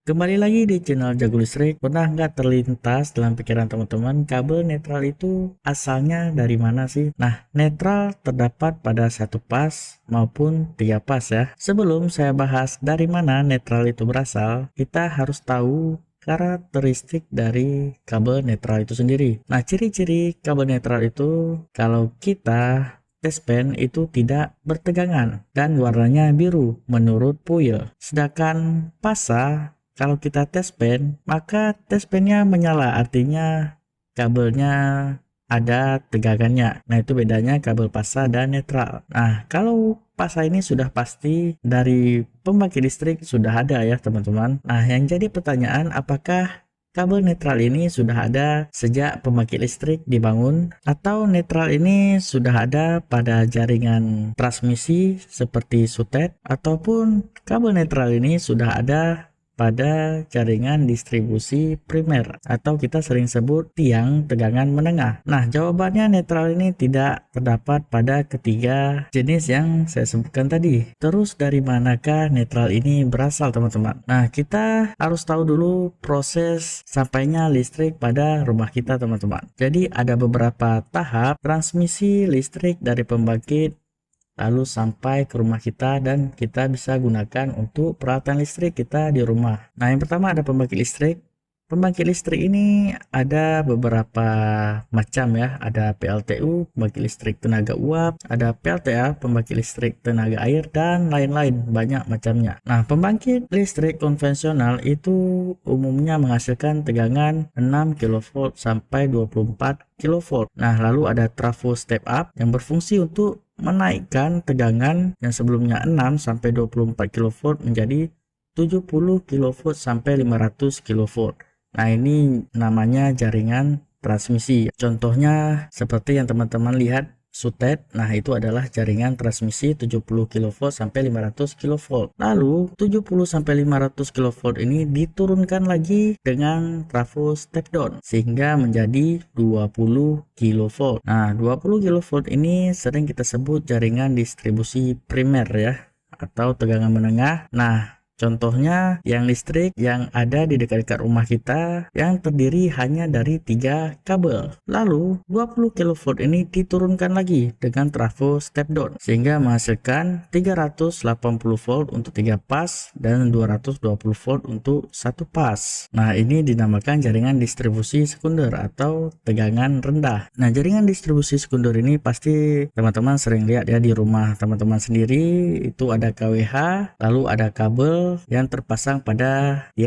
Kembali lagi di channel Jago Listrik. Pernah nggak terlintas dalam pikiran teman-teman kabel netral itu asalnya dari mana sih? Nah, netral terdapat pada satu pas maupun tiga pas ya. Sebelum saya bahas dari mana netral itu berasal, kita harus tahu karakteristik dari kabel netral itu sendiri. Nah, ciri-ciri kabel netral itu kalau kita tes pen itu tidak bertegangan dan warnanya biru menurut Puyel. Sedangkan pasa kalau kita tes pen, maka tes pennya menyala, artinya kabelnya ada tegangannya. Nah, itu bedanya kabel pasa dan netral. Nah, kalau pasa ini sudah pasti dari pembangkit listrik sudah ada ya, teman-teman. Nah, yang jadi pertanyaan, apakah kabel netral ini sudah ada sejak pembangkit listrik dibangun, atau netral ini sudah ada pada jaringan transmisi seperti sutet, ataupun kabel netral ini sudah ada pada jaringan distribusi primer atau kita sering sebut tiang tegangan menengah. Nah, jawabannya netral ini tidak terdapat pada ketiga jenis yang saya sebutkan tadi. Terus dari manakah netral ini berasal, teman-teman? Nah, kita harus tahu dulu proses sampainya listrik pada rumah kita, teman-teman. Jadi ada beberapa tahap transmisi listrik dari pembangkit lalu sampai ke rumah kita dan kita bisa gunakan untuk peralatan listrik kita di rumah. Nah, yang pertama ada pembangkit listrik. Pembangkit listrik ini ada beberapa macam ya. Ada PLTU, pembangkit listrik tenaga uap, ada PLTA, pembangkit listrik tenaga air, dan lain-lain, banyak macamnya. Nah, pembangkit listrik konvensional itu umumnya menghasilkan tegangan 6 kV sampai 24 kV. Nah, lalu ada trafo step up yang berfungsi untuk menaikkan tegangan yang sebelumnya 6 sampai 24 kV menjadi 70 kV sampai 500 kV. Nah, ini namanya jaringan transmisi. Contohnya seperti yang teman-teman lihat sutet. Nah, itu adalah jaringan transmisi 70 kV sampai 500 kV. Lalu 70 sampai 500 kV ini diturunkan lagi dengan trafo step down sehingga menjadi 20 kV. Nah, 20 kV ini sering kita sebut jaringan distribusi primer ya, atau tegangan menengah. Nah, contohnya yang listrik yang ada di dekat-dekat rumah kita yang terdiri hanya dari 3 kabel. Lalu 20 kV ini diturunkan lagi dengan trafo step down sehingga menghasilkan 380 volt untuk 3 pas dan 220 volt untuk 1 pas. Nah, ini dinamakan jaringan distribusi sekunder atau tegangan rendah. Nah, jaringan distribusi sekunder ini pasti teman-teman sering lihat ya di rumah teman-teman sendiri. Itu ada KWH, lalu ada kabel yang terpasang pada